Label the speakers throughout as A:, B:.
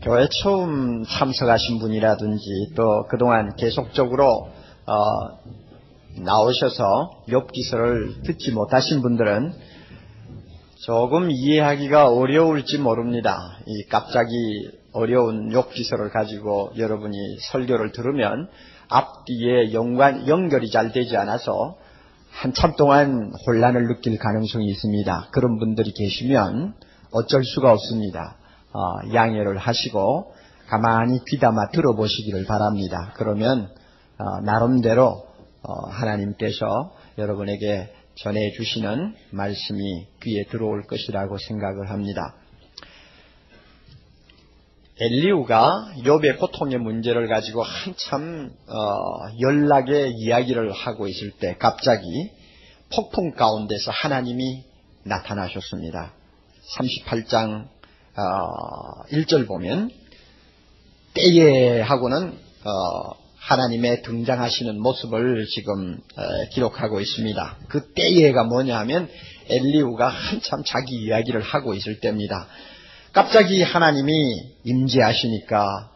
A: 교회 처음 참석하신 분이라든지 또 그동안 계속적으로 나오셔서 욥기서를 듣지 못하신 분들은 조금 이해하기가 어려울지 모릅니다. 이 갑자기 어려운 욥기서를 가지고 여러분이 설교를 들으면 앞뒤에 연결이 잘 되지 않아서 한참 동안 혼란을 느낄 가능성이 있습니다. 그런 분들이 계시면 어쩔 수가 없습니다. 양해를 하시고 가만히 귀담아 들어보시기를 바랍니다. 그러면 나름대로 하나님께서 여러분에게 전해주시는 말씀이 귀에 들어올 것이라고 생각을 합니다. 엘리후가 욥의 고통의 문제를 가지고 한참 연락의 이야기를 하고 있을 때 갑자기 폭풍 가운데서 하나님이 나타나셨습니다. 38장 1절 보면 때에 하고는 하나님의 등장하시는 모습을 지금 기록하고 있습니다. 그 때에가 뭐냐 하면 엘리후가 한참 자기 이야기를 하고 있을 때입니다. 갑자기 하나님이 임재하시니까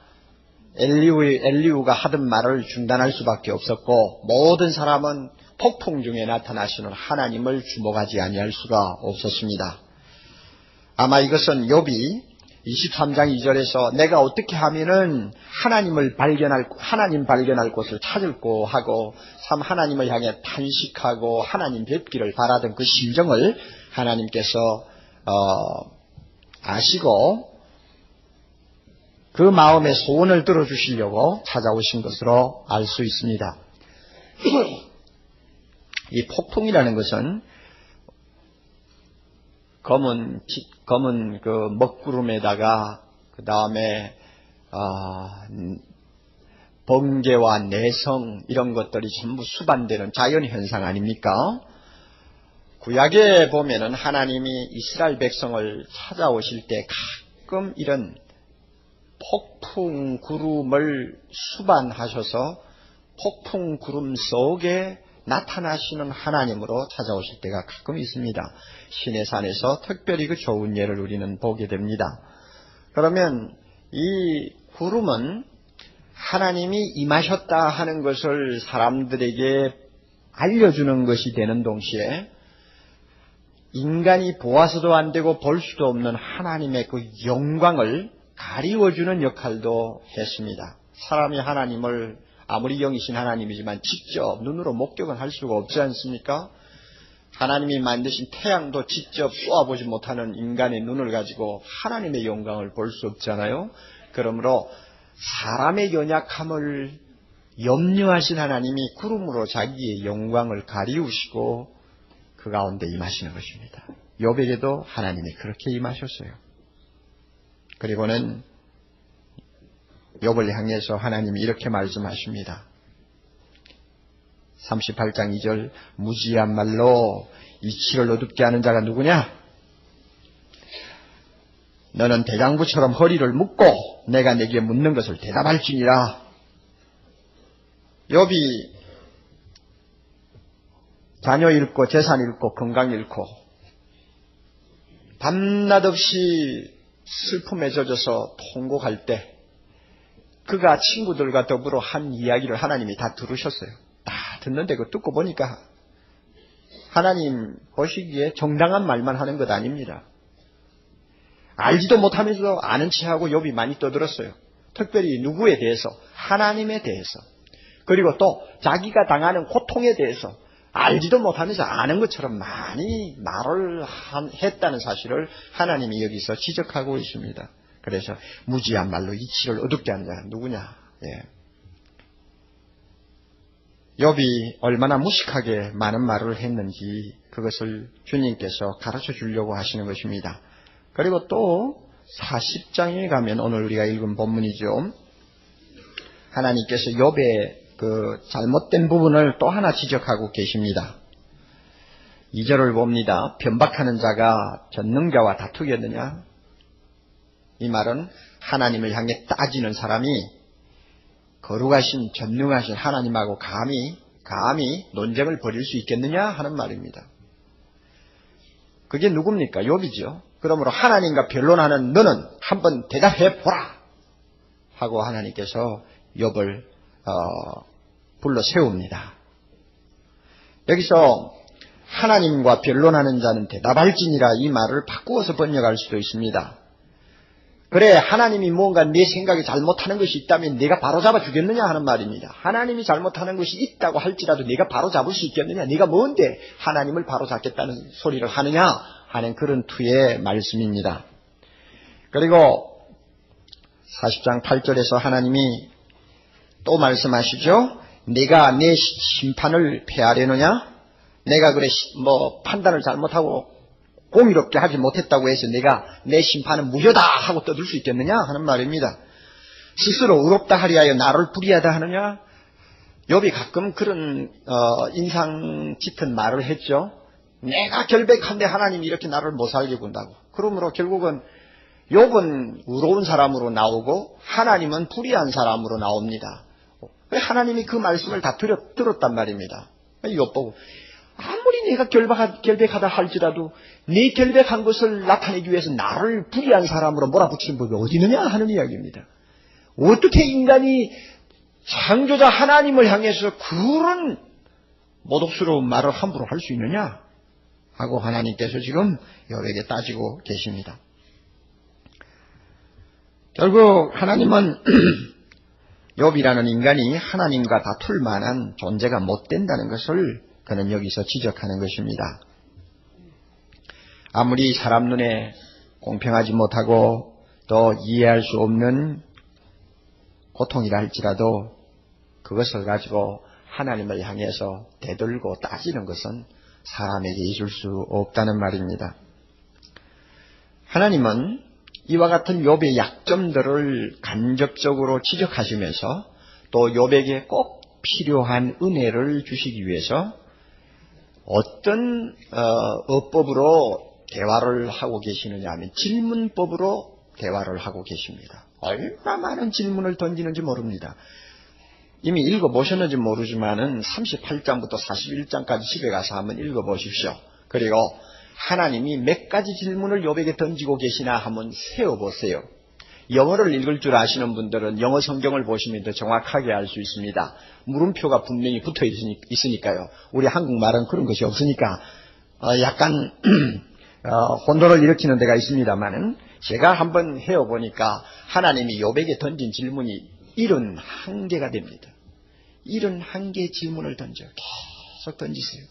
A: 엘리후가 하던 말을 중단할 수밖에 없었고 모든 사람은 폭풍 중에 나타나시는 하나님을 주목하지 아니할 수가 없었습니다. 아마 이것은 욥이 23장 2절에서 내가 어떻게 하면은 하나님 발견할 곳을 찾을고 하고 참 하나님을 향해 탄식하고 하나님 뵙기를 바라던 그 심정을 하나님께서 아시고 그 마음의 소원을 들어주시려고 찾아오신 것으로 알 수 있습니다. 이 폭풍이라는 것은 검은 그 먹구름에다가 그 다음에 번개와 내성 이런 것들이 전부 수반되는 자연현상 아닙니까? 구약에 보면은 하나님이 이스라엘 백성을 찾아오실 때 가끔 이런 폭풍 구름을 수반하셔서 폭풍 구름 속에 나타나시는 하나님으로 찾아오실 때가 가끔 있습니다. 시내산에서 특별히 그 좋은 예를 우리는 보게 됩니다. 그러면 이 구름은 하나님이 임하셨다 하는 것을 사람들에게 알려주는 것이 되는 동시에 인간이 보아서도 안 되고 볼 수도 없는 하나님의 그 영광을 가리워주는 역할도 했습니다. 사람이 하나님을 아무리 영이신 하나님이지만 직접 눈으로 목격은 할 수가 없지 않습니까? 하나님이 만드신 태양도 직접 쏘아보지 못하는 인간의 눈을 가지고 하나님의 영광을 볼 수 없잖아요. 그러므로 사람의 연약함을 염려하신 하나님이 구름으로 자기의 영광을 가리우시고 그 가운데 임하시는 것입니다. 욥에게도 하나님이 그렇게 임하셨어요. 그리고는 욥을 향해서 하나님이 이렇게 말씀하십니다. 38장 2절 무지한 말로 이치를 어둡게 하는 자가 누구냐? 너는 대장부처럼 허리를 묶고 내가 내게 묻는 것을 대답할지니라. 욥이 자녀 잃고 재산 잃고 건강 잃고 밤낮 없이 슬픔에 젖어서 통곡할 때 그가 친구들과 더불어 한 이야기를 하나님이 다 들으셨어요. 다 듣는데 그 듣고 보니까 하나님 보시기에 정당한 말만 하는 것 아닙니다. 알지도 못하면서 아는 체하고 욥이 많이 떠들었어요. 특별히 누구에 대해서? 하나님에 대해서. 그리고 또 자기가 당하는 고통에 대해서 알지도 못하면서 아는 것처럼 많이 말을 했다는 사실을 하나님이 여기서 지적하고 있습니다. 그래서 무지한 말로 이치를 어둡게 하는 자가 누구냐? 욥이 얼마나 무식하게 많은 말을 했는지 그것을 주님께서 가르쳐 주려고 하시는 것입니다. 그리고 또 40장에 가면 오늘 우리가 읽은 본문이죠. 하나님께서 욥의 그 잘못된 부분을 또 하나 지적하고 계십니다. 2절을 봅니다. 변박하는 자가 전능자와 다투겠느냐? 이 말은 하나님을 향해 따지는 사람이 거룩하신 전능하신 하나님하고 감히 논쟁을 벌일 수 있겠느냐 하는 말입니다. 그게 누굽니까? 욥이죠. 그러므로 하나님과 변론하는 너는 한번 대답해 보라. 하고 하나님께서 욥을 불러 세웁니다. 여기서 하나님과 변론하는 자는 대답할지니라 이 말을 바꾸어서 번역할 수도 있습니다. 그래, 하나님이 뭔가 내 생각에 잘못하는 것이 있다면 내가 바로잡아 주겠느냐 하는 말입니다. 하나님이 잘못하는 것이 있다고 할지라도 내가 바로잡을 수 있겠느냐, 네가 뭔데 하나님을 바로잡겠다는 소리를 하느냐 하는 그런 투의 말씀입니다. 그리고 40장 8절에서 하나님이 또 말씀하시죠. 네가 내 심판을 폐하려느냐? 내가 그래 판단을 잘못하고 공의롭게 하지 못했다고 해서 내가 내 심판은 무효다 하고 떠들 수 있겠느냐 하는 말입니다. 스스로 의롭다 하리하여 나를 불의하다 하느냐? 욥이 가끔 그런 인상 짙은 말을 했죠. 내가 결백한데 하나님이 이렇게 나를 못 살게 군다고. 그러므로 결국은 욥은 의로운 사람으로 나오고 하나님은 불의한 사람으로 나옵니다. 하나님이 그 말씀을 다 들었단 말입니다. 욥 보고 아무리 내가 결백하다 할지라도 네 결백한 것을 나타내기 위해서 나를 불의한 사람으로 몰아붙이는 법이 어디 있느냐 하는 이야기입니다. 어떻게 인간이 창조자 하나님을 향해서 그런 모독스러운 말을 함부로 할 수 있느냐 하고 하나님께서 지금 욥에게 따지고 계십니다. 결국 하나님은 욥이라는 인간이 하나님과 다툴 만한 존재가 못 된다는 것을 그는 여기서 지적하는 것입니다. 아무리 사람 눈에 공평하지 못하고 또 이해할 수 없는 고통이라 할지라도 그것을 가지고 하나님을 향해서 대들고 따지는 것은 사람에게 있을 수 없다는 말입니다. 하나님은 이와 같은 욥의 약점들을 간접적으로 지적하시면서 또 욥에게 꼭 필요한 은혜를 주시기 위해서 어떤 어법으로 대화를 하고 계시느냐 하면 질문법으로 대화를 하고 계십니다. 얼마나 많은 질문을 던지는지 모릅니다. 이미 읽어보셨는지 모르지만은 38장부터 41장까지 집에 가서 한번 읽어보십시오. 그리고 하나님이 몇 가지 질문을 욥에게 던지고 계시나 한번 세어보세요. 영어를 읽을 줄 아시는 분들은 영어 성경을 보시면 더 정확하게 알 수 있습니다. 물음표가 분명히 붙어 있으니까요. 우리 한국말은 그런 것이 없으니까 약간 혼돈을 일으키는 데가 있습니다만은 제가 한번 해보니까 하나님이 욥에게 던진 질문이 71개가 됩니다. 71개의 질문을 던져요. 계속 던지세요.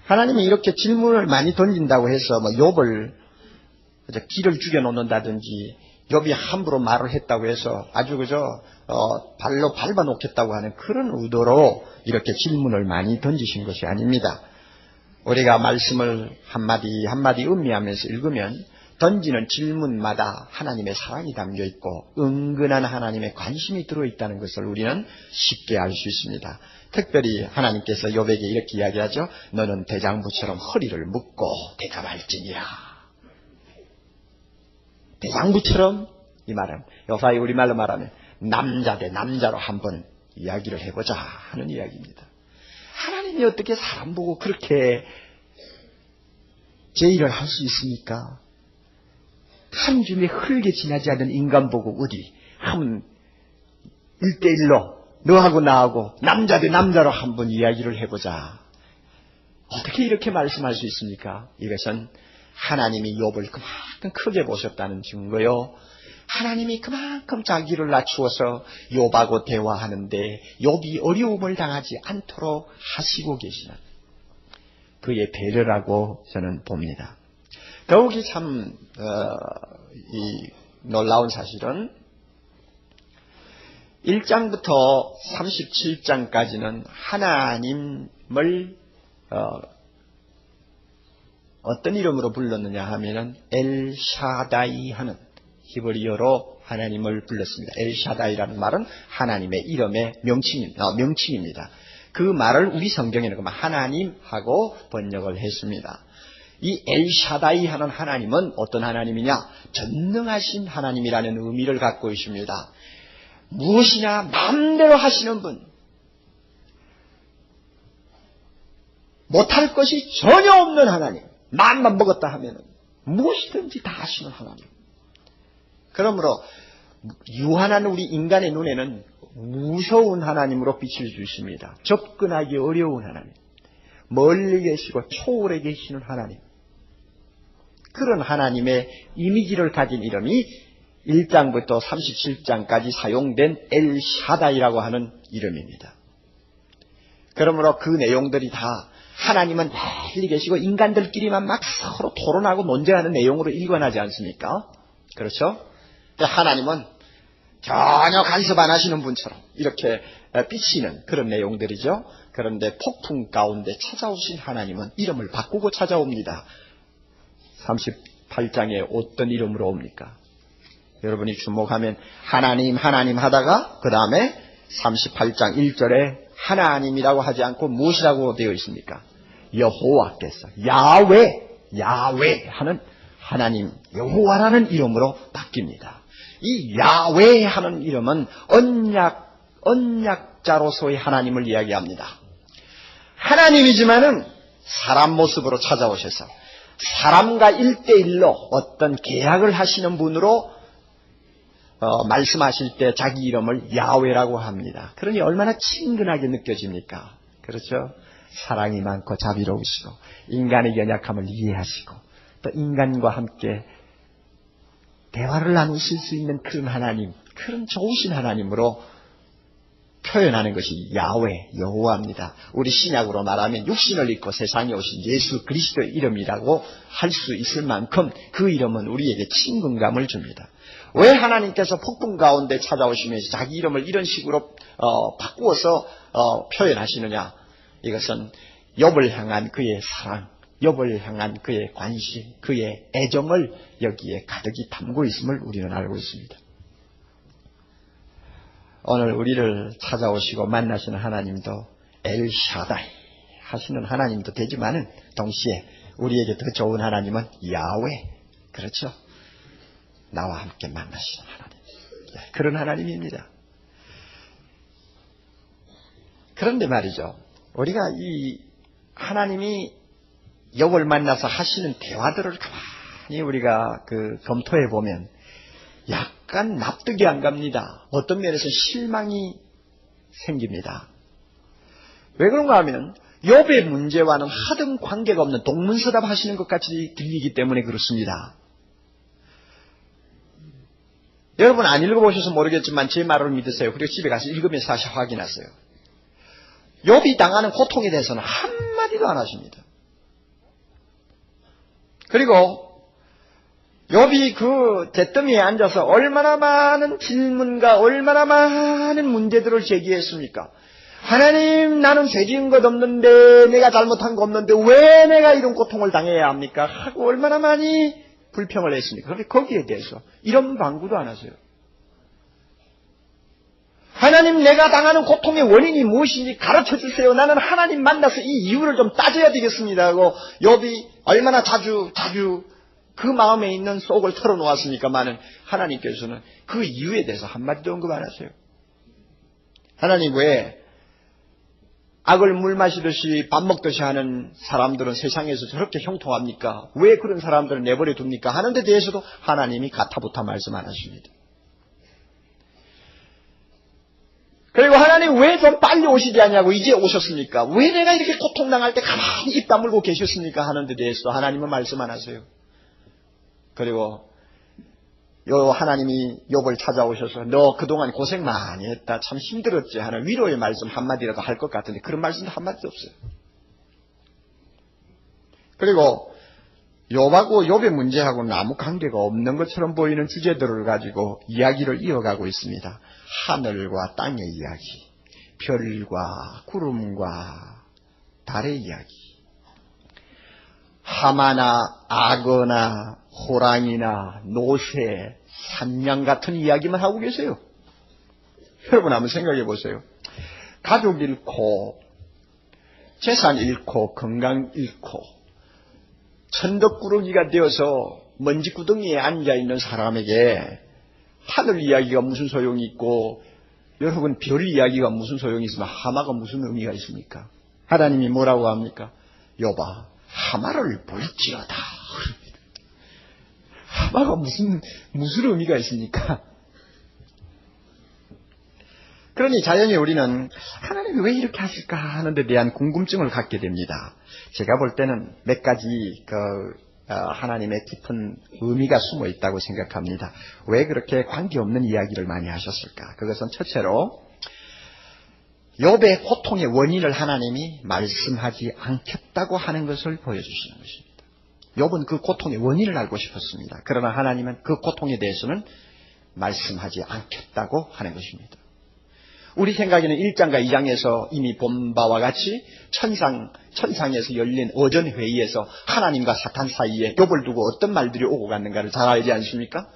A: 하나님이 이렇게 질문을 많이 던진다고 해서 욥을 기를 죽여놓는다든지 욥이 함부로 말을 했다고 해서 아주 발로 밟아놓겠다고 하는 그런 의도로 이렇게 질문을 많이 던지신 것이 아닙니다. 우리가 말씀을 한마디 한마디 음미하면서 읽으면 던지는 질문마다 하나님의 사랑이 담겨있고 은근한 하나님의 관심이 들어있다는 것을 우리는 쉽게 알 수 있습니다. 특별히 하나님께서 욥에게 이렇게 이야기하죠. 너는 대장부처럼 허리를 묶고 대답할지니라. 대장부처럼, 이 말은 요사이 우리말로 말하면 남자 대 남자로 한번 이야기를 해보자 하는 이야기입니다. 하나님이 어떻게 사람 보고 그렇게 제의를 할 수 있습니까? 한 줌의 흙에 지나지 않는 인간 보고 어디 한 1대1로 너하고 나하고 남자 대 남자로 한번 이야기를 해보자. 어떻게 이렇게 말씀할 수 있습니까? 이것은 하나님이 욥을 그만큼 크게 보셨다는 증거요. 하나님이 그만큼 자기를 낮추어서 욥하고 대화하는데 욥이 어려움을 당하지 않도록 하시고 계시는 그의 배려라고 저는 봅니다. 더욱이 참 이 놀라운 사실은 1장부터 37장까지는 하나님을 어떤 이름으로 불렀느냐 하면은 엘샤다이 하는 히브리어로 하나님을 불렀습니다. 엘샤다이라는 말은 하나님의 이름의 명칭입니다. 그 말을 우리 성경에는 하나님하고 번역을 했습니다. 이 엘샤다이 하는 하나님은 어떤 하나님이냐? 전능하신 하나님이라는 의미를 갖고 있습니다. 무엇이냐? 마음대로 하시는 분. 못할 것이 전혀 없는 하나님. 마음만 먹었다 하면 무엇이든지 다 하시는 하나님. 그러므로 유한한 우리 인간의 눈에는 무서운 하나님으로 빛을 주십니다. 접근하기 어려운 하나님, 멀리 계시고 초월해 계시는 하나님, 그런 하나님의 이미지를 가진 이름이 1장부터 37장까지 사용된 엘샤다이라고 하는 이름입니다. 그러므로 그 내용들이 다 하나님은 멀리 계시고 인간들끼리만 막 서로 토론하고 논쟁하는 내용으로 일관하지 않습니까? 그렇죠? 하나님은 전혀 간섭 안 하시는 분처럼 이렇게 비치는 그런 내용들이죠. 그런데 폭풍 가운데 찾아오신 하나님은 이름을 바꾸고 찾아옵니다. 38장에 어떤 이름으로 옵니까? 여러분이 주목하면 하나님 하나님 하다가 그 다음에 38장 1절에 하나님이라고 하지 않고 무엇이라고 되어 있습니까? 여호와께서 야외 하는 하나님 여호와라는 이름으로 바뀝니다. 이 야외 하는 이름은 언약자로서의 하나님을 이야기합니다. 하나님이지만은 사람 모습으로 찾아오셔서 사람과 1대1로 어떤 계약을 하시는 분으로 말씀하실 때 자기 이름을 야훼라고 합니다. 그러니 얼마나 친근하게 느껴집니까? 그렇죠? 사랑이 많고 자비로우시고 인간의 연약함을 이해하시고 또 인간과 함께 대화를 나누실 수 있는 그런 하나님, 그런 좋으신 하나님으로 표현하는 것이 야훼, 여호와입니다. 우리 신약으로 말하면 육신을 입고 세상에 오신 예수 그리스도의 이름이라고 할 수 있을 만큼 그 이름은 우리에게 친근감을 줍니다. 왜 하나님께서 폭풍 가운데 찾아오시면서 자기 이름을 이런 식으로 바꾸어서 표현하시느냐? 이것은 욥을 향한 그의 사랑, 욥을 향한 그의 관심, 그의 애정을 여기에 가득히 담고 있음을 우리는 알고 있습니다. 오늘 우리를 찾아오시고 만나시는 하나님도 엘샤다이 하시는 하나님도 되지만은 동시에 우리에게 더 좋은 하나님은 야훼, 그렇죠? 나와 함께 만나시는 하나님, 그런 하나님입니다. 그런데 말이죠, 우리가 이 하나님이 욥을 만나서 하시는 대화들을 가만히 우리가 검토해 보면 약간 납득이 안 갑니다. 어떤 면에서 실망이 생깁니다. 왜 그런가 하면 욥의 문제와는 하등 관계가 없는 동문서답 하시는 것 같이 들리기 때문에 그렇습니다. 여러분 안 읽어보셔서 모르겠지만 제 말을 믿으세요. 그리고 집에 가서 읽으면서 다시 확인하세요. 욥이 당하는 고통에 대해서는 한마디도 안 하십니다. 그리고 욥이 그 잿더미에 앉아서 얼마나 많은 질문과 얼마나 많은 문제들을 제기했습니까? 하나님, 나는 죄 지은 것 없는데, 내가 잘못한 거 없는데 왜 내가 이런 고통을 당해야 합니까? 하고 얼마나 많이 불평을 했습니까? 그런데 거기에 대해서 이런 방구도 안 하세요. 하나님, 내가 당하는 고통의 원인이 무엇인지 가르쳐 주세요. 나는 하나님 만나서 이 이유를 좀 따져야 되겠습니다 하고 욥이 얼마나 자주 그 마음에 있는 속을 털어놓았으니까만은 하나님께서는 그 이유에 대해서 한마디도 언급 안 하세요. 하나님, 왜 악을 물 마시듯이 밥 먹듯이 하는 사람들은 세상에서 저렇게 형통합니까? 왜 그런 사람들을 내버려 둡니까? 하는 데 대해서도 하나님이 가타부타 말씀 안 하십니다. 그리고 하나님, 왜 좀 빨리 오시지 않냐고 이제 오셨습니까? 왜 내가 이렇게 고통당할 때 가만히 입 다물고 계셨습니까? 하는 데 대해서도 하나님은 말씀 안 하세요. 그리고 하나님이 욥을 찾아오셔서 너 그동안 고생 많이 했다, 참 힘들었지 하는 위로의 말씀 한마디라도 할 것 같은데 그런 말씀도 한마디도 없어요. 그리고 욥하고 욥의 문제하고는 아무 관계가 없는 것처럼 보이는 주제들을 가지고 이야기를 이어가고 있습니다. 하늘과 땅의 이야기, 별과 구름과 달의 이야기, 하마나 악어나 호랑이나 노새, 산양 같은 이야기만 하고 계세요. 여러분 한번 생각해 보세요. 가족 잃고 재산 잃고 건강 잃고 천덕꾸러기가 되어서 먼지구덩이에 앉아있는 사람에게 하늘 이야기가 무슨 소용이 있고 여러분 별 이야기가 무슨 소용이 있으면 하마가 무슨 의미가 있습니까? 하나님이 뭐라고 합니까? 욥아, 하마를 볼지어다. 하마가 무슨 의미가 있습니까? 그러니 자연히 우리는 하나님이 왜 이렇게 하실까 하는 데 대한 궁금증을 갖게 됩니다. 제가 볼 때는 몇 가지 하나님의 깊은 의미가 숨어 있다고 생각합니다. 왜 그렇게 관계없는 이야기를 많이 하셨을까? 그것은 첫째로 욥의 고통의 원인을 하나님이 말씀하지 않겠다고 하는 것을 보여주시는 것입니다. 욥은 그 고통의 원인을 알고 싶었습니다. 그러나 하나님은 그 고통에 대해서는 말씀하지 않겠다고 하는 것입니다. 우리 생각에는 1장과 2장에서 이미 본 바와 같이 천상에서 열린 오전 회의에서 하나님과 사탄 사이에 욥을 두고 어떤 말들이 오고 갔는가를 잘 알지 않습니까?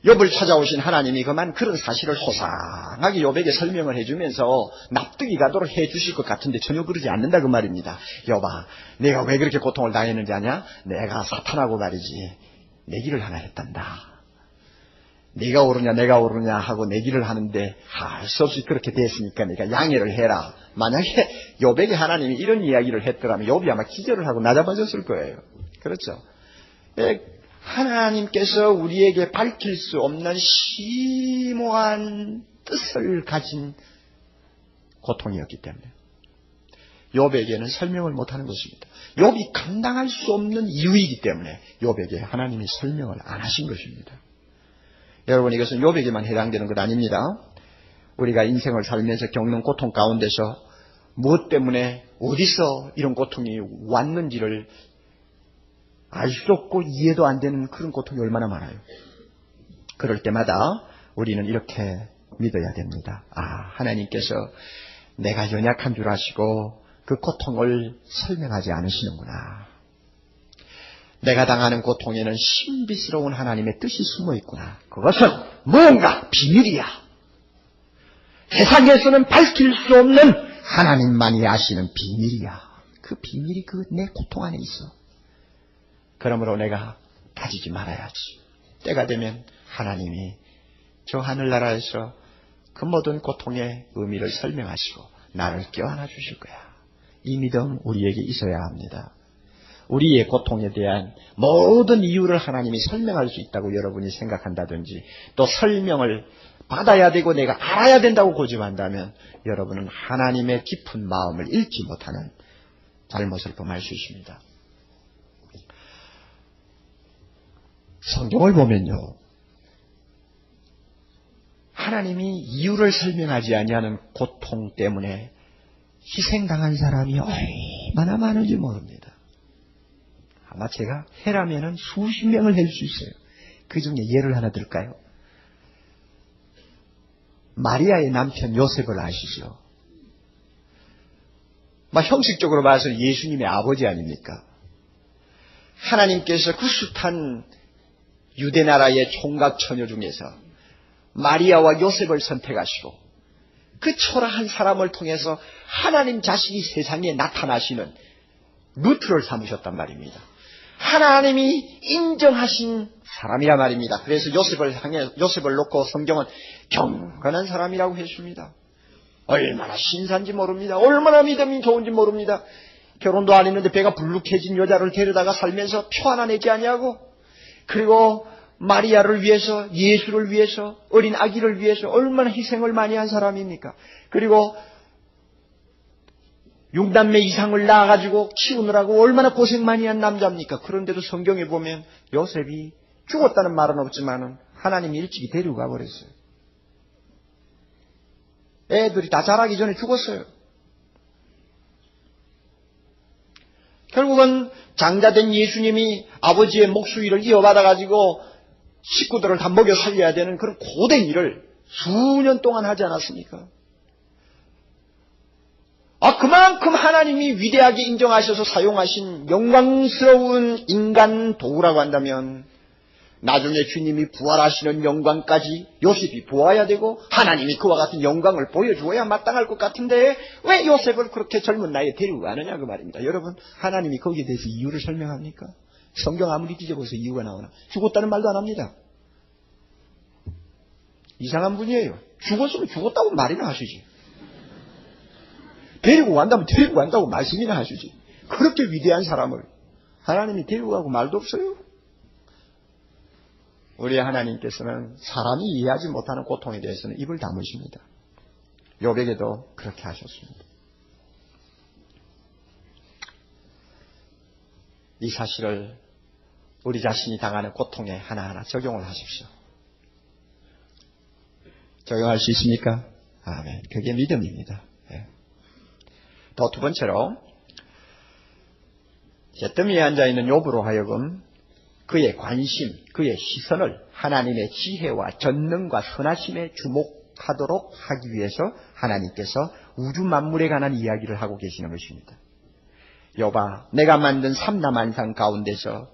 A: 욥을 찾아오신 하나님이 그만 그런 사실을 소상하게 욥에게 설명을 해주면서 납득이 가도록 해주실 것 같은데 전혀 그러지 않는다 그 말입니다. 욥아, 내가 왜 그렇게 고통을 당했는지 아냐? 내가 사탄하고 말이지 내기를 하나 했단다. 네가 오르냐 하고 내기를 하는데 할 수 없이 그렇게 됐으니까 네가 양해를 해라. 만약에 욥에게 하나님이 이런 이야기를 했더라면 욥이 아마 기절을 하고 나자빠졌을 거예요. 그렇죠? 하나님께서 우리에게 밝힐 수 없는 심오한 뜻을 가진 고통이었기 때문에 욥에게는 설명을 못하는 것입니다. 욥이 감당할 수 없는 이유이기 때문에 욥에게 하나님이 설명을 안 하신 것입니다. 여러분, 이것은 욥에게만 해당되는 것 아닙니다. 우리가 인생을 살면서 겪는 고통 가운데서 무엇 때문에 어디서 이런 고통이 왔는지를 알 수 없고 이해도 안 되는 그런 고통이 얼마나 많아요. 그럴 때마다 우리는 이렇게 믿어야 됩니다. 하나님께서 내가 연약한 줄 아시고 그 고통을 설명하지 않으시는구나. 내가 당하는 고통에는 신비스러운 하나님의 뜻이 숨어 있구나. 그것은 뭔가 비밀이야. 세상에서는 밝힐 수 없는 하나님만이 아시는 비밀이야. 그 비밀이 내 고통 안에 있어. 그러므로 내가 다지지 말아야지. 때가 되면 하나님이 저 하늘나라에서 그 모든 고통의 의미를 설명하시고 나를 껴안아 주실 거야. 이 믿음 우리에게 있어야 합니다. 우리의 고통에 대한 모든 이유를 하나님이 설명할 수 있다고 여러분이 생각한다든지 또 설명을 받아야 되고 내가 알아야 된다고 고집한다면 여러분은 하나님의 깊은 마음을 읽지 못하는 잘못을 범할 수 있습니다. 성경을 보면요, 하나님이 이유를 설명하지 아니하는 고통 때문에 희생당한 사람이 얼마나 많은지 모릅니다. 아마 제가 해라면은 수십 명을 할 수 있어요. 그 중에 예를 하나 들까요? 마리아의 남편 요셉을 아시죠? 형식적으로 봐서 예수님의 아버지 아닙니까? 하나님께서 그 숱한 유대나라의 총각 처녀 중에서 마리아와 요셉을 선택하시고 그 초라한 사람을 통해서 하나님 자신이 세상에 나타나시는 루트를 삼으셨단 말입니다. 하나님이 인정하신 사람이란 말입니다. 그래서 요셉을 놓고 성경은 경건한 사람이라고 했습니다. 얼마나 신사인지 모릅니다. 얼마나 믿음이 좋은지 모릅니다. 결혼도 안 했는데 배가 불룩해진 여자를 데려다가 살면서 표 하나 내지 아니하고, 그리고 마리아를 위해서, 예수를 위해서, 어린 아기를 위해서 얼마나 희생을 많이 한 사람입니까? 그리고 6남매 이상을 낳아가지고 키우느라고 얼마나 고생 많이 한 남자입니까? 그런데도 성경에 보면 요셉이 죽었다는 말은 없지만 하나님이 일찍이 데리고 가버렸어요. 애들이 다 자라기 전에 죽었어요. 결국은 장자된 예수님이 아버지의 목수일을 이어받아가지고 식구들을 다 먹여 살려야 되는 그런 고된 일을 수년 동안 하지 않았습니까? 그만큼 하나님이 위대하게 인정하셔서 사용하신 영광스러운 인간 도구라고 한다면 나중에 주님이 부활하시는 영광까지 요셉이 보아야 되고 하나님이 그와 같은 영광을 보여주어야 마땅할 것 같은데 왜 요셉을 그렇게 젊은 나이에 데리고 가느냐 그 말입니다. 여러분, 하나님이 거기에 대해서 이유를 설명합니까? 성경 아무리 뒤져봐서 이유가 나오나? 죽었다는 말도 안 합니다. 이상한 분이에요. 죽었으면 죽었다고 말이나 하시지. 데리고 간다면 데리고 간다고 말씀이나 하시지. 그렇게 위대한 사람을 하나님이 데리고 가고 말도 없어요. 우리 하나님께서는 사람이 이해하지 못하는 고통에 대해서는 입을 다무십니다. 욥에게도 그렇게 하셨습니다. 이 사실을 우리 자신이 당하는 고통에 하나하나 적용을 하십시오. 적용할 수 있습니까? 아멘. 그게 믿음입니다. 예. 또 두 번째로 잿더미에 앉아있는 욥으로 하여금 그의 관심, 그의 시선을 하나님의 지혜와 전능과 선하심에 주목하도록 하기 위해서 하나님께서 우주 만물에 관한 이야기를 하고 계시는 것입니다. 욥아, 내가 만든 삼라만상 가운데서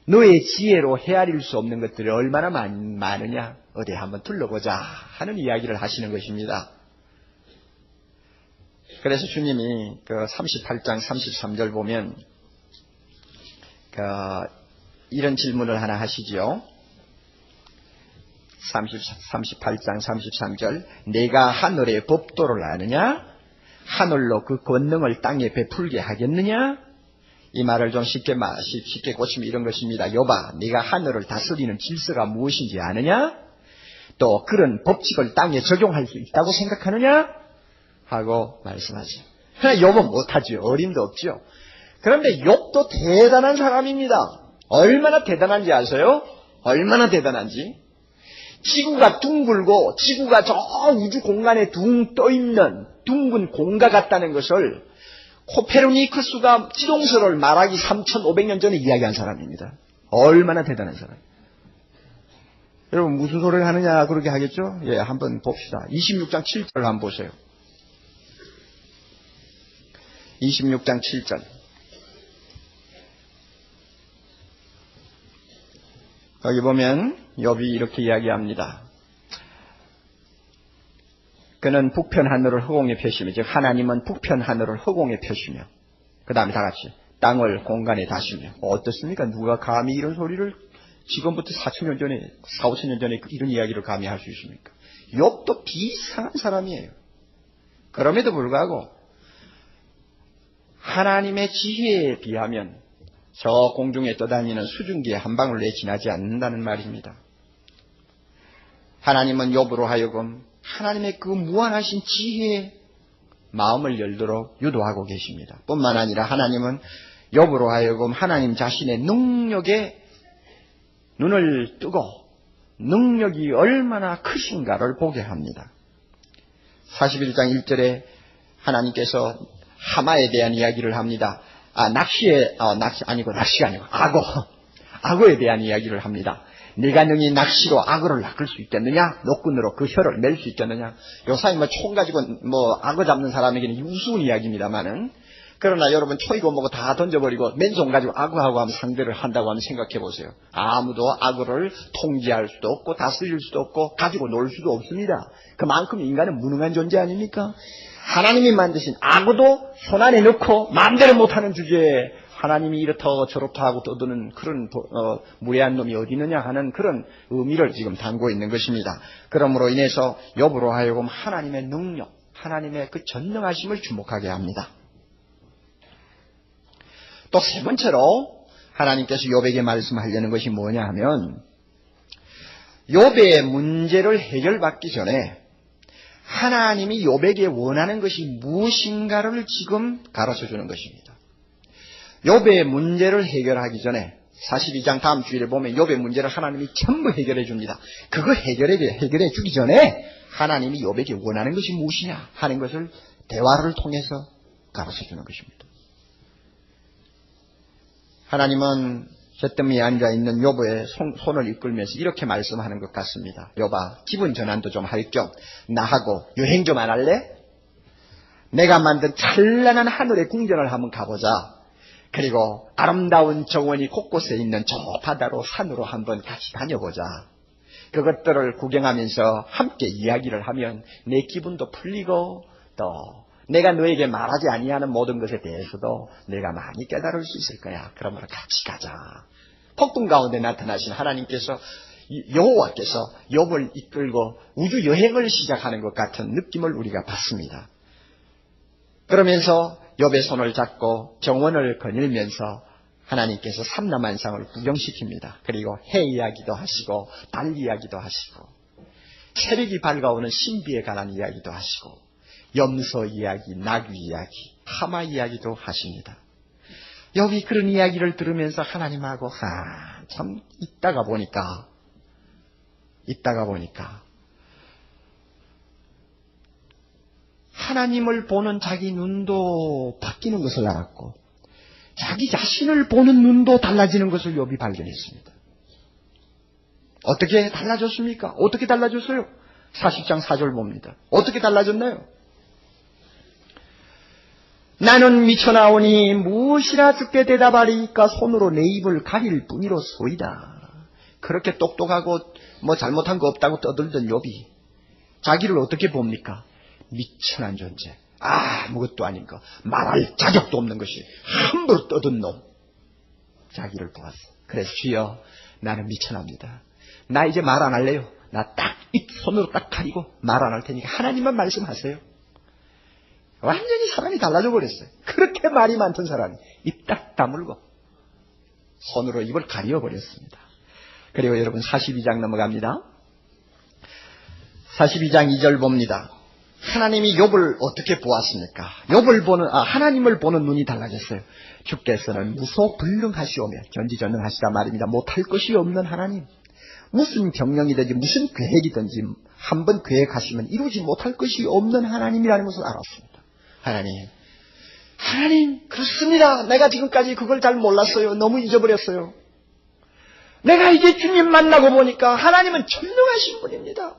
A: 너의 지혜로 헤아릴 수 없는 것들이 얼마나 많으냐, 어디 한번 둘러보자 하는 이야기를 하시는 것입니다. 그래서 주님이 그 38장 33절 보면 이런 질문을 하나 하시죠. 38장 33절, 내가 하늘의 법도를 아느냐? 하늘로 그 권능을 땅에 베풀게 하겠느냐? 이 말을 좀 쉽게 고치면 이런 것입니다. 욥아, 네가 하늘을 다스리는 질서가 무엇인지 아느냐? 또 그런 법칙을 땅에 적용할 수 있다고 생각하느냐? 하고 말씀하죠. 그러나 욥은 못하죠. 어림도 없죠. 그런데 욥도 대단한 사람입니다. 얼마나 대단한지 아세요? 얼마나 대단한지. 지구가 둥글고 지구가 저 우주 공간에 둥 떠있는 둥근 공과 같다는 것을 코페르니쿠스가 지동설을 말하기 3500년 전에 이야기한 사람입니다. 얼마나 대단한 사람. 여러분 무슨 소리를 하느냐 그렇게 하겠죠? 예, 한번 봅시다. 26장 7절 한번 보세요. 26장 7절. 여기 보면 욥이 이렇게 이야기합니다. 그는 북편 하늘을 허공에 펴시며, 즉 하나님은 북편 하늘을 허공에 펴시며, 그 다음에 다 같이 땅을 공간에 다시며. 어떻습니까? 누가 감히 이런 소리를 지금부터 4,000년 전에 4,5,000년 전에 이런 이야기를 감히 할 수 있습니까? 욥도 비상한 사람이에요. 그럼에도 불구하고 하나님의 지혜에 비하면 저 공중에 떠다니는 수증기의 한 방울 내에 지나지 않는다는 말입니다. 하나님은 욥으로 하여금 하나님의 그 무한하신 지혜에 마음을 열도록 유도하고 계십니다. 뿐만 아니라 하나님은 욥으로 하여금 하나님 자신의 능력에 눈을 뜨고 능력이 얼마나 크신가를 보게 합니다. 41장 1절에 하나님께서 하마에 대한 이야기를 합니다. 낚시가 아니고 악어에 대한 이야기를 합니다. 네가 능히 낚시로 악어를 낚을 수 있겠느냐? 노끈으로 그 혀를 맬 수 있겠느냐? 요사이 총 가지고 악어 잡는 사람에게는 우스운 이야기입니다만은, 그러나 여러분 초이고 뭐고 다 던져버리고 맨손 가지고 악어하고 하면 상대를 한다고 하면 생각해 보세요. 아무도 악어를 통제할 수도 없고 다스릴 수도 없고 가지고 놀 수도 없습니다. 그만큼 인간은 무능한 존재 아닙니까? 하나님이 만드신 악어도 손 안에 넣고 마음대로 못하는 주제에 하나님이 이렇다 저렇다 하고 떠드는 그런 무례한 놈이 어디 있느냐 하는 그런 의미를 지금 담고 있는 것입니다. 그러므로 인해서 욥으로 하여금 하나님의 능력, 하나님의 그 전능하심을 주목하게 합니다. 또 세 번째로 하나님께서 욥에게 말씀하려는 것이 뭐냐 하면, 욥의 문제를 해결받기 전에 하나님이 욥에게 원하는 것이 무엇인가를 지금 가르쳐 주는 것입니다. 욥의 문제를 해결하기 전에 42장 다음 주일에 보면 욥의 문제를 하나님이 전부 해결해 줍니다. 그거 해결해 주기 전에 하나님이 욥에게 원하는 것이 무엇이냐 하는 것을 대화를 통해서 가르쳐 주는 것입니다. 하나님은 잿더미에 앉아있는 욥의 손을 이끌면서 이렇게 말씀하는 것 같습니다. 욥아, 기분 전환도 좀 할 겸 나하고 여행 좀 안 할래? 내가 만든 찬란한 하늘의 궁전을 한번 가보자. 그리고 아름다운 정원이 곳곳에 있는 저 바다로 산으로 한번 같이 다녀보자. 그것들을 구경하면서 함께 이야기를 하면 내 기분도 풀리고 또 내가 너에게 말하지 아니하는 모든 것에 대해서도 내가 많이 깨달을 수 있을 거야. 그러므로 같이 가자. 폭풍 가운데 나타나신 하나님께서, 여호와께서 욥을 이끌고 우주 여행을 시작하는 것 같은 느낌을 우리가 받습니다. 그러면서 욥의 손을 잡고 정원을 거닐면서 하나님께서 삼라만상을 구경시킵니다. 그리고 해 이야기도 하시고 달 이야기도 하시고, 새벽이 밝아오는 신비에 관한 이야기도 하시고 염소 이야기, 나귀 이야기, 하마 이야기도 하십니다. 여기 그런 이야기를 들으면서 하나님하고 참 있다가 보니까 하나님을 보는 자기 눈도 바뀌는 것을 알았고 자기 자신을 보는 눈도 달라지는 것을 욥이 발견했습니다. 어떻게 달라졌습니까? 어떻게 달라졌어요? 40장 4절 봅니다. 어떻게 달라졌나요? 나는 미쳐나오니 무엇이라 주께 대답하리까 손으로 내 입을 가릴 뿐이로소이다. 그렇게 똑똑하고 뭐 잘못한 거 없다고 떠들던 욥이 자기를 어떻게 봅니까? 미천한 존재, 아무것도 아닌 거, 말할 자격도 없는 것이 함부로 떠든 놈, 자기를 보았어. 그래서 주여 나는 미천합니다. 나 이제 말 안 할래요. 나 딱 손으로 딱 가리고 말 안 할 테니까 하나님만 말씀하세요. 완전히 사람이 달라져 버렸어요. 그렇게 말이 많던 사람이 입 딱 다물고 손으로 입을 가려버렸습니다. 그리고 여러분 42장 넘어갑니다. 42장 2절 봅니다. 하나님이 욥을 어떻게 보았습니까? 하나님을 보는 눈이 달라졌어요. 주께서는 무소불능하시오며 전지전능하시다 말입니다. 못할 것이 없는 하나님. 무슨 병령이든지 무슨 계획이든지 한번 계획하시면 이루지 못할 것이 없는 하나님이라는 것을 알았습니다. 하나님 그렇습니다. 내가 지금까지 그걸 잘 몰랐어요. 너무 잊어버렸어요. 내가 이제 주님 만나고 보니까 하나님은 전능하신 분입니다.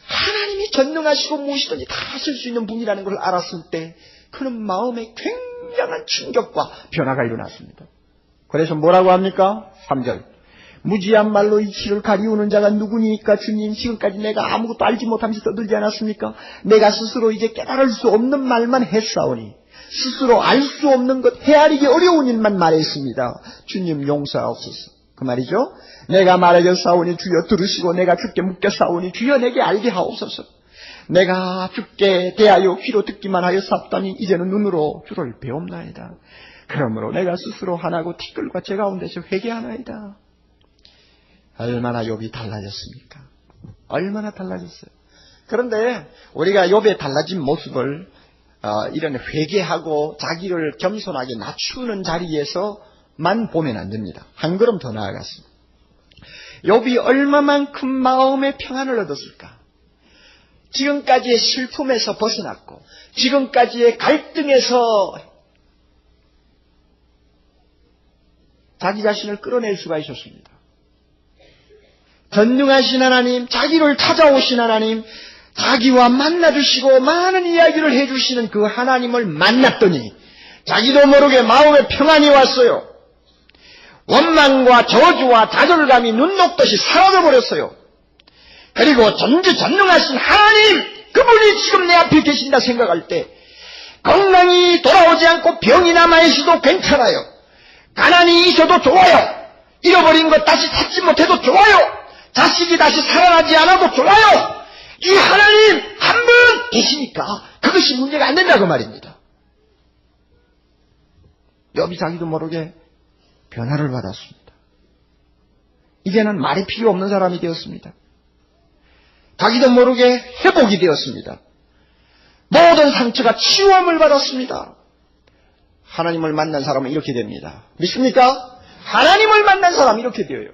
A: 하나님이 전능하시고 무엇이든지 다 하실 수 있는 분이라는 걸 알았을 때 그는 마음에 굉장한 충격과 변화가 일어났습니다. 그래서 뭐라고 합니까? 3절. 무지한 말로 이치를 가리우는 자가 누구니까 주님, 지금까지 내가 아무것도 알지 못하면서 떠들지 않았습니까? 내가 스스로 이제 깨달을 수 없는 말만 했사오니 스스로 알 수 없는 것, 헤아리기 어려운 일만 말했습니다. 주님 용서하옵소서. 그 말이죠. 내가 말하겠사오니 주여 들으시고 내가 주께 묻겠사오니 주여 내게 알게 하옵소서. 내가 주께 대하여 귀로 듣기만 하였사옵다니 이제는 눈으로 주를 배움나이다. 그러므로 내가 스스로 하나고 티끌과 제 가운데서 회개하나이다. 얼마나 욥이 달라졌습니까? 얼마나 달라졌어요. 그런데 우리가 욥의 달라진 모습을 이런 회개하고 자기를 겸손하게 낮추는 자리에서만 보면 안 됩니다. 한 걸음 더 나아갔습니다. 욥이 얼마만큼 마음의 평안을 얻었을까? 지금까지의 슬픔에서 벗어났고 지금까지의 갈등에서 자기 자신을 끌어낼 수가 있었습니다. 전능하신 하나님, 자기를 찾아오신 하나님, 자기와 만나주시고 많은 이야기를 해주시는 그 하나님을 만났더니 자기도 모르게 마음에 평안이 왔어요. 원망과 저주와 좌절감이 눈 녹듯이 사라져버렸어요. 그리고 전지전능하신 하나님, 그분이 지금 내 앞에 계신다 생각할 때 건강이 돌아오지 않고 병이 남아있어도 괜찮아요. 가난이 있어도 좋아요. 잃어버린 것 다시 찾지 못해도 좋아요. 자식이 다시 살아나지 않아도 좋아요. 이 하나님 한 분 계시니까 그것이 문제가 안 된다고 말입니다. 욥이 자기도 모르게 변화를 받았습니다. 이제는 말이 필요 없는 사람이 되었습니다. 자기도 모르게 회복이 되었습니다. 모든 상처가 치유함을 받았습니다. 하나님을 만난 사람은 이렇게 됩니다. 믿습니까? 하나님을 만난 사람은 이렇게 되어요.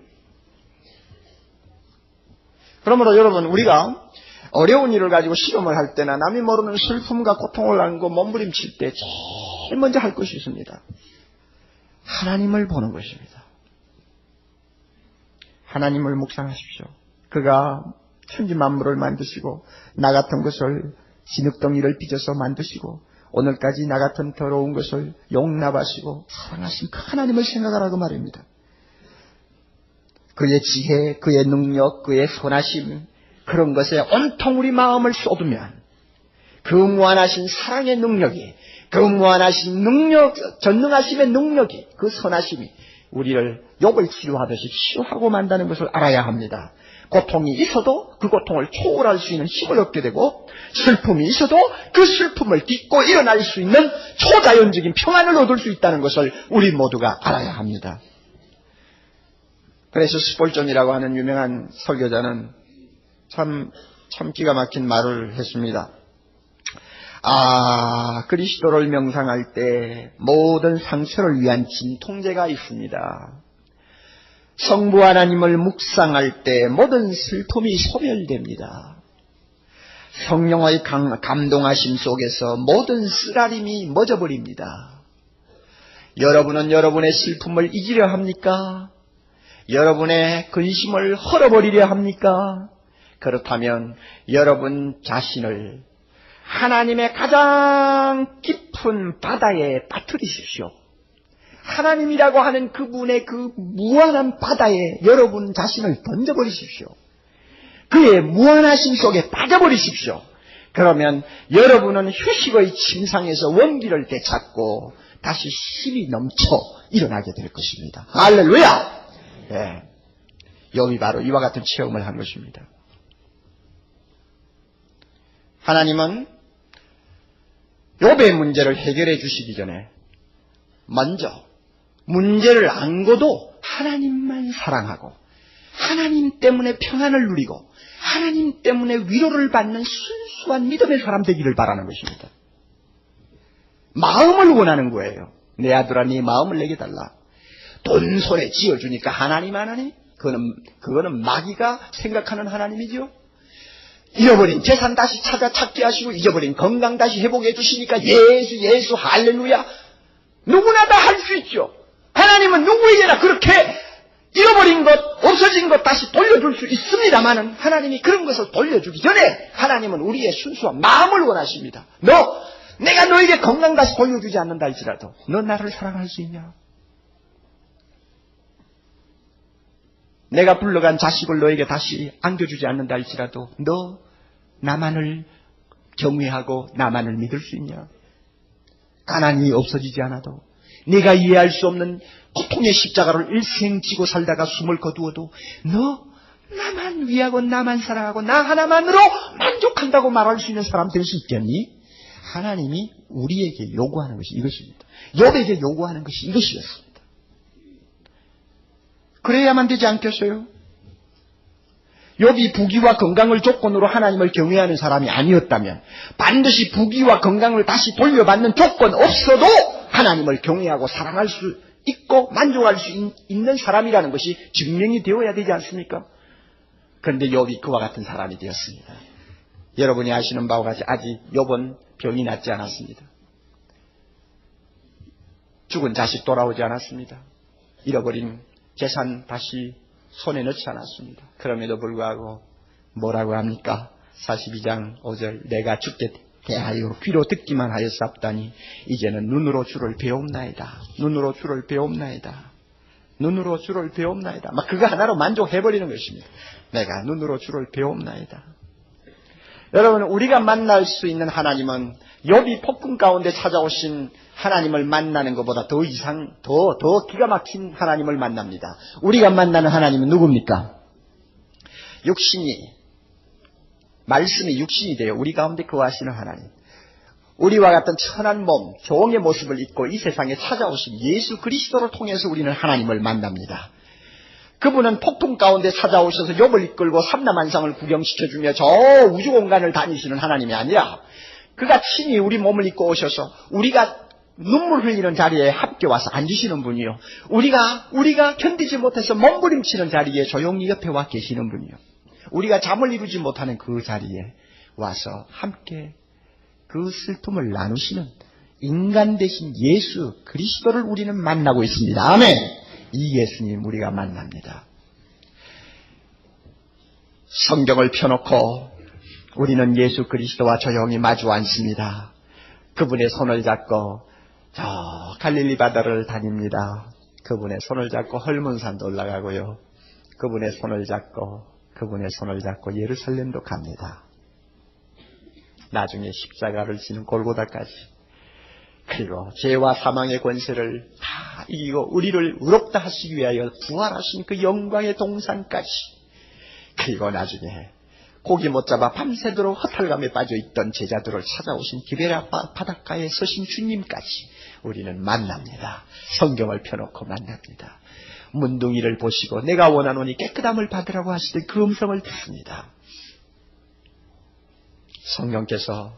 A: 그러므로 여러분, 우리가 어려운 일을 가지고 실험을 할 때나 남이 모르는 슬픔과 고통을 안고 몸부림칠 때 제일 먼저 할 것이 있습니다. 하나님을 보는 것입니다. 하나님을 묵상하십시오. 그가 천지 만물을 만드시고 나 같은 것을 진흙덩이를 빚어서 만드시고 오늘까지 나 같은 더러운 것을 용납하시고 사랑하신 그 하나님을 생각하라고 말입니다. 그의 지혜, 그의 능력, 그의 선하심, 그런 것에 온통 우리 마음을 쏟으면 그 무한하신 사랑의 능력이, 그 무한하신 능력, 전능하심의 능력이, 그 선하심이 우리를 욥을 치유하듯이 치유하고 만다는 것을 알아야 합니다. 고통이 있어도 그 고통을 초월할 수 있는 힘을 얻게 되고 슬픔이 있어도 그 슬픔을 딛고 일어날 수 있는 초자연적인 평안을 얻을 수 있다는 것을 우리 모두가 알아야 합니다. 그래서 스폴전이라고 하는 유명한 설교자는 참 기가 막힌 말을 했습니다. 그리스도를 명상할 때 모든 상처를 위한 진통제가 있습니다. 성부 하나님을 묵상할 때 모든 슬픔이 소멸됩니다. 성령의 감동하심 속에서 모든 쓰라림이 멎어버립니다. 여러분은 여러분의 슬픔을 잊으려 합니까? 여러분의 근심을 헐어버리려 합니까? 그렇다면 여러분 자신을 하나님의 가장 깊은 바다에 빠뜨리십시오. 하나님이라고 하는 그분의 그 무한한 바다에 여러분 자신을 던져버리십시오. 그의 무한하심 속에 빠져버리십시오. 그러면 여러분은 휴식의 침상에서 원기를 되찾고 다시 힘이 넘쳐 일어나게 될 것입니다. 할렐루야! 네. 욥이 바로 이와 같은 체험을 한 것입니다. 하나님은 욥의 문제를 해결해 주시기 전에 먼저 문제를 안고도 하나님만 사랑하고 하나님 때문에 평안을 누리고 하나님 때문에 위로를 받는 순수한 믿음의 사람 되기를 바라는 것입니다. 마음을 원하는 거예요. 내 아들아 네 마음을 내게 달라. 돈 손에 쥐어주니까 하나님 하나니? 그거는 마귀가 생각하는 하나님이죠. 잃어버린 재산 다시 찾게 하시고 잊어버린 건강 다시 회복해 주시니까 예수 할렐루야. 누구나 다 할 수 있죠. 하나님은 누구에게나 그렇게 잃어버린 것, 없어진 것 다시 돌려줄 수 있습니다만은 하나님이 그런 것을 돌려주기 전에 하나님은 우리의 순수한 마음을 원하십니다. 내가 너에게 건강 다시 돌려주지 않는다 할지라도 너 나를 사랑할 수 있냐? 내가 불러간 자식을 너에게 다시 안겨주지 않는다 할지라도 너 나만을 경외하고 나만을 믿을 수 있냐? 가난이 없어지지 않아도 네가 이해할 수 없는 고통의 십자가를 일생 지고 살다가 숨을 거두어도 너 나만 위하고 나만 사랑하고 나 하나만으로 만족한다고 말할 수 있는 사람 될 수 있겠니? 하나님이 우리에게 요구하는 것이 이것입니다. 욥에게 요구하는 것이 이것이었습니다. 그래야만 되지 않겠어요? 욥이 부귀와 건강을 조건으로 하나님을 경외하는 사람이 아니었다면 반드시 부귀와 건강을 다시 돌려받는 조건 없어도 하나님을 경외하고 사랑할 수 있고 만족할 수 있는 사람이라는 것이 증명이 되어야 되지 않습니까? 그런데 욥이 그와 같은 사람이 되었습니다. 여러분이 아시는 바와 같이 아직 욥은 병이 낫지 않았습니다. 죽은 자식 돌아오지 않았습니다. 잃어버린 재산 다시 손에 넣지 않았습니다. 그럼에도 불구하고 뭐라고 합니까? 42장 5절 내가 죽게 대하여 귀로 듣기만 하였사옵다니 이제는 눈으로 주를 배옵나이다. 눈으로 주를 배옵나이다. 눈으로 주를 배옵나이다. 막 그거 하나로 만족해버리는 것입니다. 내가 눈으로 주를 배옵나이다. 여러분 우리가 만날 수 있는 하나님은 욥이 폭풍 가운데 찾아오신 하나님을 만나는 것보다 더 기가 막힌 하나님을 만납니다. 우리가 만나는 하나님은 누굽니까? 말씀이 육신이 돼요. 우리 가운데 거하시는 하나님. 우리와 같은 천한 몸, 종의 모습을 입고 이 세상에 찾아오신 예수 그리스도를 통해서 우리는 하나님을 만납니다. 그분은 폭풍 가운데 찾아오셔서 욥을 이끌고 삼라만상을 구경시켜주며 저 우주공간을 다니시는 하나님이 아니라 그가 친히 우리 몸을 입고 오셔서 우리가 눈물 흘리는 자리에 함께 와서 앉으시는 분이요. 우리가 견디지 못해서 몸부림치는 자리에 조용히 옆에 와 계시는 분이요. 우리가 잠을 이루지 못하는 그 자리에 와서 함께 그 슬픔을 나누시는 인간 대신 예수 그리스도를 우리는 만나고 있습니다. 아멘. 이 예수님 우리가 만납니다. 성경을 펴놓고 우리는 예수 그리스도와 조용히 마주 앉습니다. 그분의 손을 잡고 저 갈릴리 바다를 다닙니다. 그분의 손을 잡고 헐몬산도 올라가고요. 그분의 손을 잡고 예루살렘도 갑니다. 나중에 십자가를 지는 골고다까지 그리고 죄와 사망의 권세를 다 이기고 우리를 의롭다 하시기 위하여 부활하신 그 영광의 동산까지 그리고 나중에 고기 못 잡아 밤새도록 허탈감에 빠져있던 제자들을 찾아오신 기베라 바닷가에 서신 주님까지 우리는 만납니다. 성경을 펴놓고 만납니다. 문둥이를 보시고 내가 원하노니 깨끗함을 받으라고 하시던 그 음성을 듣습니다. 성령께서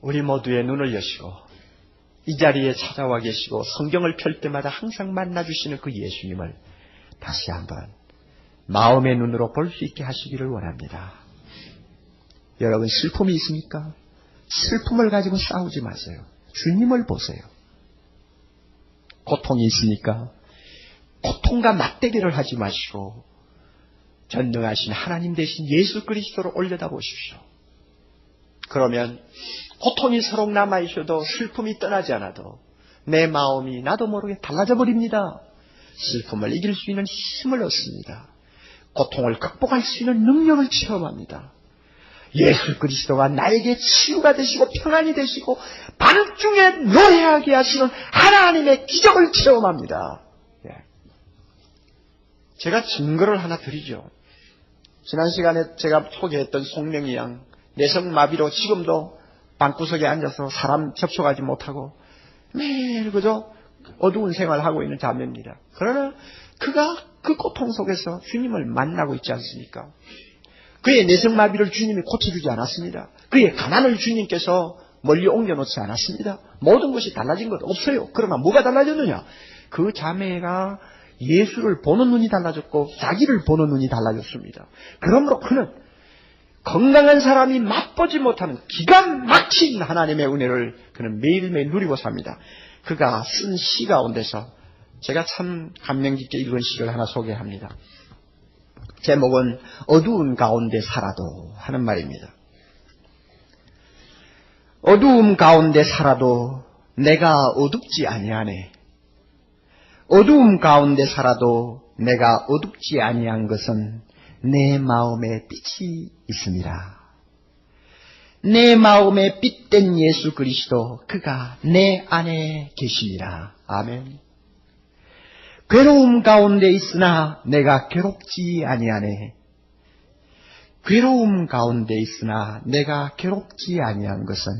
A: 우리 모두의 눈을 여시고 이 자리에 찾아와 계시고 성경을 펼 때마다 항상 만나주시는 그 예수님을 다시 한번 마음의 눈으로 볼 수 있게 하시기를 원합니다. 여러분, 슬픔이 있습니까? 슬픔을 가지고 싸우지 마세요. 주님을 보세요. 고통이 있으니까 고통과 맞대결을 하지 마시고 전능하신 하나님 대신 예수 그리스도를 올려다 보십시오. 그러면 고통이 서로 남아있어도 슬픔이 떠나지 않아도 내 마음이 나도 모르게 달라져 버립니다. 슬픔을 이길 수 있는 힘을 얻습니다. 고통을 극복할 수 있는 능력을 체험합니다. 예수 그리스도가 나에게 치유가 되시고 평안이 되시고 밤중에 노래하게 하시는 하나님의 기적을 체험합니다. 제가 증거를 하나 드리죠. 지난 시간에 제가 소개했던 송명희 양, 내성마비로 지금도 방구석에 앉아서 사람 접촉하지 못하고 매일 그저 어두운 생활을 하고 있는 자매입니다. 그러나 그가 그 고통 속에서 주님을 만나고 있지 않습니까? 그의 내성마비를 주님이 고쳐주지 않았습니다. 그의 가난을 주님께서 멀리 옮겨놓지 않았습니다. 모든 것이 달라진 것 없어요. 그러나 뭐가 달라졌느냐? 그 자매가 예수를 보는 눈이 달라졌고 자기를 보는 눈이 달라졌습니다. 그러므로 그는 건강한 사람이 맛보지 못하는 기가 막힌 하나님의 은혜를 그는 매일매일 누리고 삽니다. 그가 쓴 시 가운데서 제가 참 감명 깊게 읽은 시를 하나 소개합니다. 제목은 어두운 가운데 살아도 하는 말입니다. 어두움 가운데 살아도 내가 어둡지 아니하네. 어두움 가운데 살아도 내가 어둡지 아니한 것은 내 마음에 빛이 있습니다. 내 마음에 빛된 예수 그리스도 그가 내 안에 계십니다. 아멘. 괴로움 가운데 있으나 내가 괴롭지 아니하네. 괴로움 가운데 있으나 내가 괴롭지 아니한 것은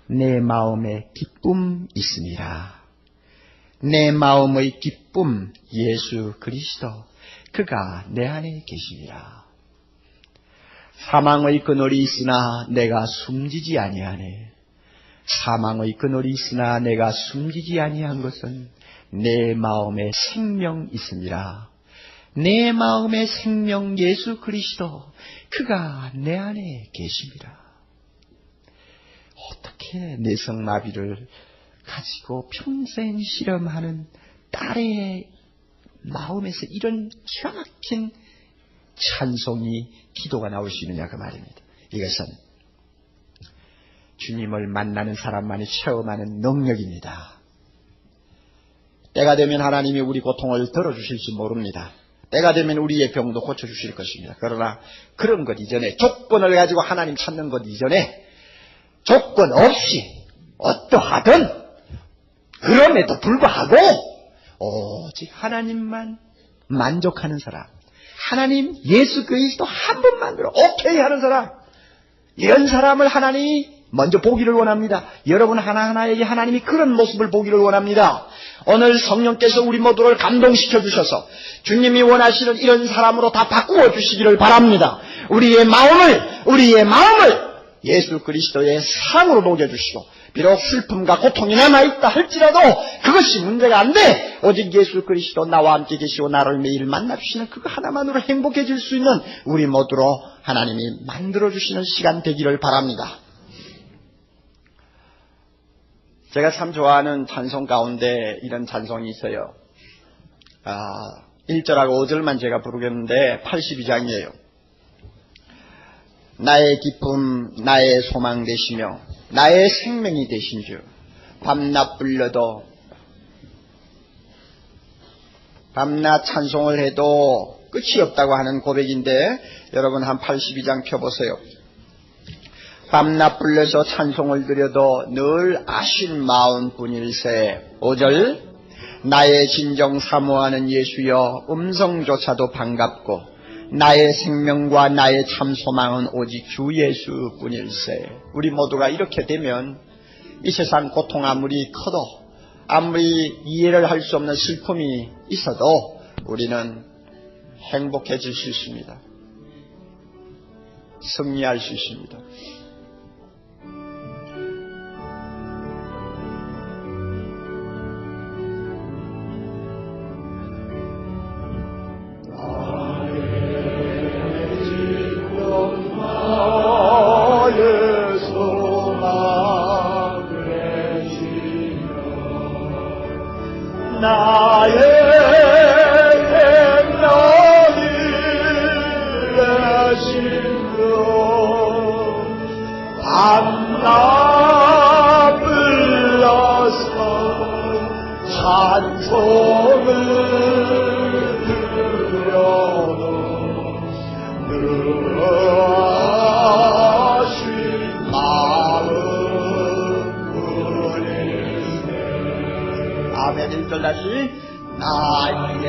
A: 내 마음에 기쁨 있습니다. 내 마음의 기쁨 예수 그리스도 그가 내 안에 계십니다. 사망의 그늘이 있으나 내가 숨지지 아니하네. 사망의 그늘이 있으나 내가 숨지지 아니한 것은 내 마음에 생명 있습니다. 내 마음의 생명 예수 그리스도 그가 내 안에 계십니다. 어떻게 내성마비를 가지고 평생 실험하는 딸의 마음에서 이런 기가 막힌 찬송이 기도가 나올 수 있느냐 그 말입니다. 이것은 주님을 만나는 사람만이 체험하는 능력입니다. 때가 되면 하나님이 우리 고통을 덜어주실지 모릅니다. 때가 되면 우리의 병도 고쳐주실 것입니다. 그러나 그런 것 이전에, 조건을 가지고 하나님 찾는 것 이전에 조건 없이 어떠하든 그럼에도 불구하고 오직 하나님만 만족하는 사람, 하나님 예수 그리스도 한 분만으로 오케이 하는 사람, 이런 사람을 하나님이 먼저 보기를 원합니다. 여러분 하나하나에게 하나님이 그런 모습을 보기를 원합니다. 오늘 성령께서 우리 모두를 감동시켜 주셔서 주님이 원하시는 이런 사람으로 다 바꾸어 주시기를 바랍니다. 우리의 마음을 예수 그리스도의 사랑으로 녹여주시고, 비록 슬픔과 고통이 남아있다 할지라도 그것이 문제가 안 돼. 오직 예수 그리스도 나와 함께 계시고 나를 매일 만나주시는 그거 하나만으로 행복해질 수 있는 우리 모두로 하나님이 만들어주시는 시간 되기를 바랍니다. 제가 참 좋아하는 찬송 가운데 이런 찬송이 있어요. 1절하고 5절만 제가 부르겠는데 82장이에요. 나의 기쁨, 나의 소망 되시며 나의 생명이 되신 주, 밤낮 불러도 밤낮 찬송을 해도 끝이 없다고 하는 고백인데 여러분 한 82장 펴보세요. 밤낮 불러서 찬송을 드려도 늘 아신 마음뿐일세. 5절 나의 진정 사모하는 예수여 음성조차도 반갑고 나의 생명과 나의 참 소망은 오직 주 예수뿐일세. 우리 모두가 이렇게 되면 이 세상 고통 아무리 커도 아무리 이해를 할 수 없는 슬픔이 있어도 우리는 행복해질 수 있습니다. 승리할 수 있습니다. 아멘. 1절 다시. 나의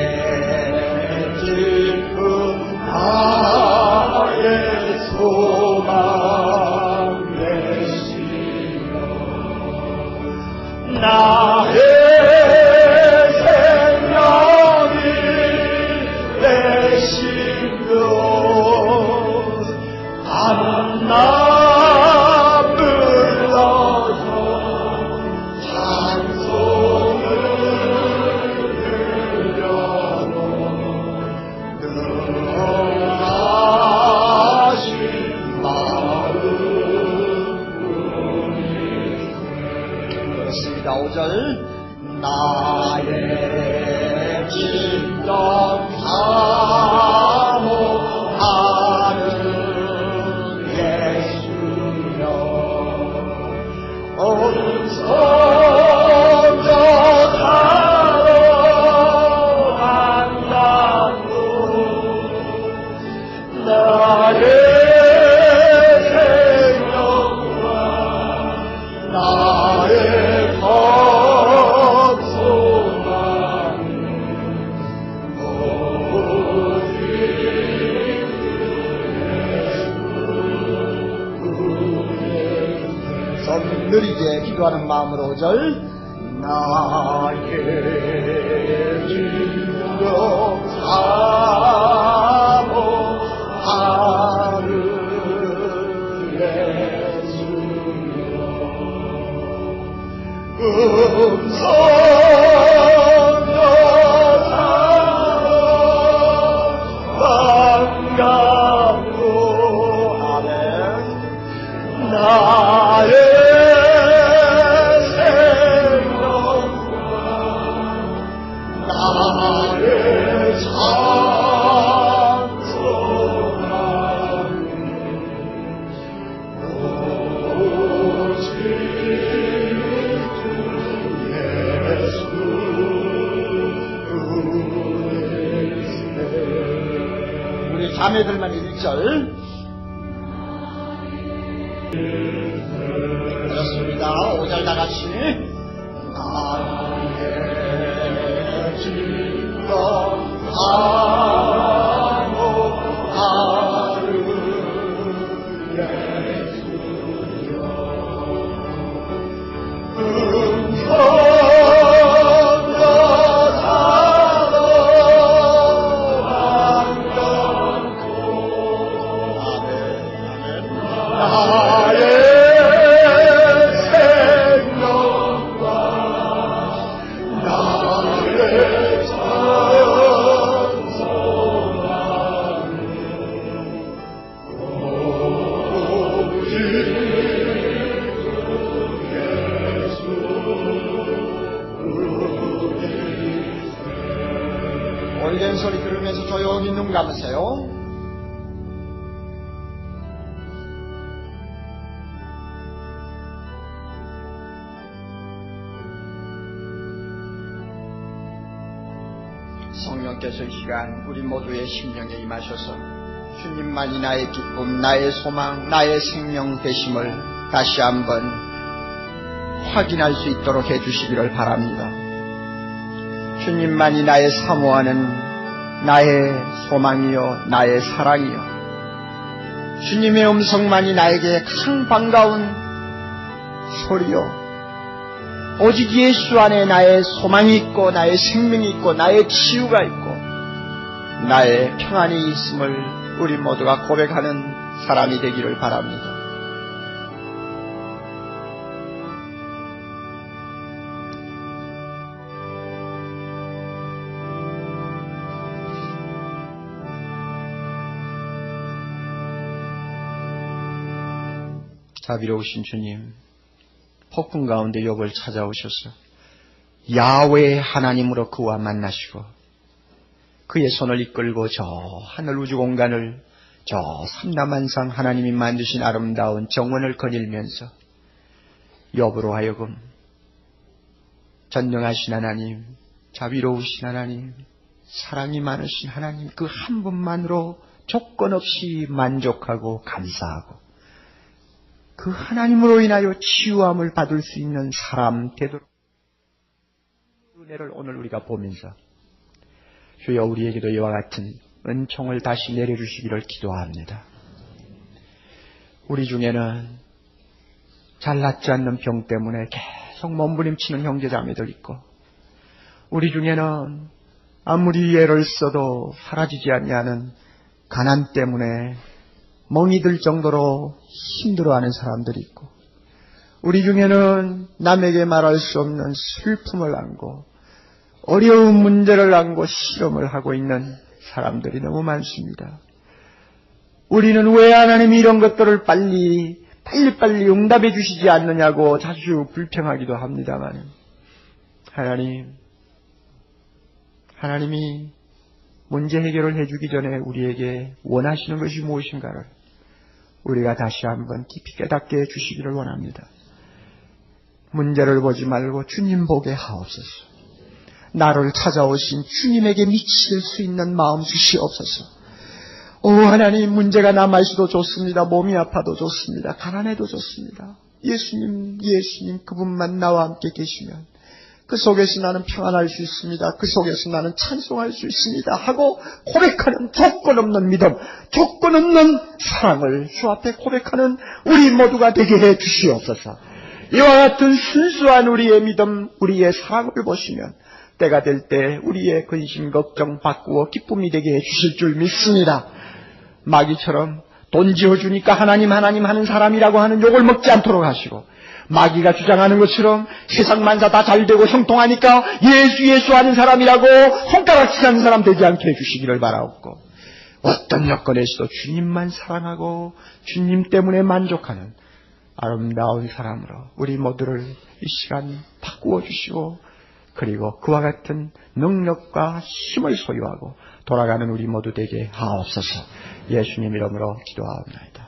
A: 기쁨 나의 소망 되시며 나의 생명이 되시며 밤낮 불러서 찬송을 늘어나신 마음 그렇습니다. 5절 나의 진정 사모하는 예수여 성적하러 만나고 나의 생명과 나의 느리게 기도하는 마음으로 5절 나의 진정 사모하는 예수여 반갑고 아멘 나의 우리 자매들만 1절 그렇습니다. 5절 다같이 나의 진정 사모하는 예수여 올린 소리 들으면서 조용히 눈 감으세요. 성령께서 이 시간 우리 모두의 심령에 임하셔서 주님만이 나의 기쁨, 나의 소망, 나의 생명 되심을 다시 한번 확인할 수 있도록 해주시기를 바랍니다. 주님만이 나의 사모하는 나의 소망이요 나의 사랑이요 주님의 음성만이 나에게 가장 반가운 소리요 오직 예수 안에 나의 소망이 있고 나의 생명이 있고 나의 치유가 있고 나의 평안이 있음을 우리 모두가 고백하는 사람이 되기를 바랍니다. 자비로우신 주님, 폭풍 가운데 욥을 찾아오셔서 야훼 하나님으로 그와 만나시고 그의 손을 이끌고 저 하늘 우주 공간을 저 삼라만상 하나님이 만드신 아름다운 정원을 거닐면서 욥으로 하여금 전능하신 하나님, 자비로우신 하나님, 사랑이 많으신 하나님 그 한 분만으로 조건 없이 만족하고 감사하고 그 하나님으로 인하여 치유함을 받을 수 있는 사람 되도록 은혜를 오늘 우리가 보면서 주여 우리에게도 이와 같은 은총을 다시 내려주시기를 기도합니다. 우리 중에는 잘 낫지 않는 병 때문에 계속 몸부림치는 형제자매들 있고 우리 중에는 아무리 애를 써도 사라지지 아니하는 가난 때문에 멍이 들 정도로 힘들어하는 사람들이 있고 우리 중에는 남에게 말할 수 없는 슬픔을 안고 어려운 문제를 안고 실험을 하고 있는 사람들이 너무 많습니다. 우리는 왜 하나님이 이런 것들을 빨리 응답해 주시지 않느냐고 자주 불평하기도 합니다만 하나님이 문제 해결을 해주기 전에 우리에게 원하시는 것이 무엇인가를 우리가 다시 한번 깊이 깨닫게 해주시기를 원합니다. 문제를 보지 말고 주님 보게 하옵소서. 나를 찾아오신 주님에게 미칠 수 있는 마음 주시옵소서. 오 하나님, 문제가 남아있어도 좋습니다. 몸이 아파도 좋습니다. 가난해도 좋습니다. 예수님 그분만 나와 함께 계시면 그 속에서 나는 평안할 수 있습니다. 그 속에서 나는 찬송할 수 있습니다 하고 고백하는 조건 없는 믿음, 조건 없는 사랑을 주 앞에 고백하는 우리 모두가 되게 해 주시옵소서. 이와 같은 순수한 우리의 믿음, 우리의 사랑을 보시면 때가 될 때 우리의 근심 걱정 바꾸어 기쁨이 되게 해 주실 줄 믿습니다. 마귀처럼 돈 지어주니까 하나님 하는 사람이라고 하는 욕을 먹지 않도록 하시고 마귀가 주장하는 것처럼 세상 만사 다 잘되고 형통하니까 예수 하는 사람이라고 손가락질 하는 사람 되지 않게 해주시기를 바라옵고 어떤 여건에서도 주님만 사랑하고 주님 때문에 만족하는 아름다운 사람으로 우리 모두를 이 시간 바꾸어 주시고 그리고 그와 같은 능력과 힘을 소유하고 돌아가는 우리 모두 되게 하옵소서. 예수님 이름으로 기도하옵나이다.